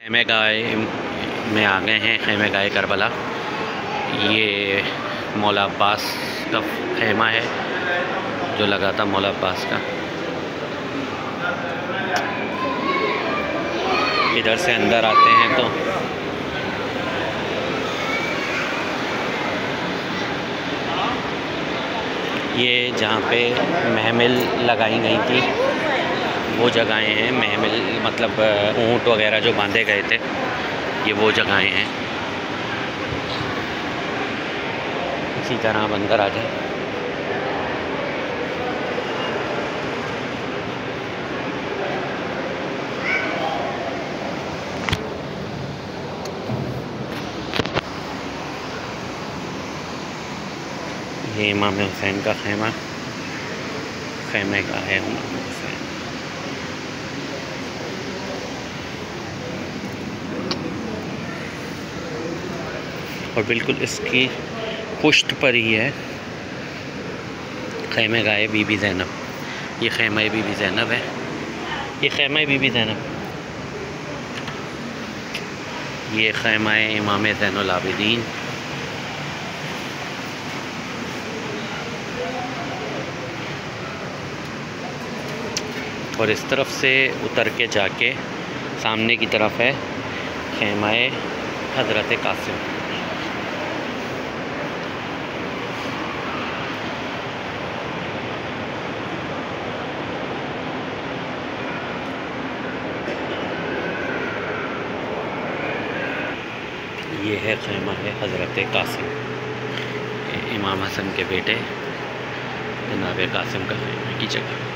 खैमे गाय में आ गए हैं। खैमे गाय करबला, ये मौला अब्बास का खैमा है जो लगा था मौला अब्बास का। इधर से अंदर आते हैं तो ये जहाँ पे महमिल लगाई गई थी वो जगहें हैं। महमिल मतलब ऊँट वगैरह जो बांधे गए थे, ये वो जगहें हैं। इसी तरह आप अंदर आ जाए। ये इमाम हुसैन का खैमा, खैमे का है इमाम हुसैन। और बिल्कुल इसकी पुश्त पर ही है खैमे गाए बीबी ज़ैनब। ये खैमा बीबी ज़ैनब है, ये खैमा बीबी ज़ैनब, ये खैमा इमाम ज़ैनुल आबिदीन। और इस तरफ से उतर के जाके सामने की तरफ है खैमा हज़रत कासिम। ये है खैमा हज़रत कासिम, इमाम हसन के बेटे जनाब कासिम का खैमा की जगह।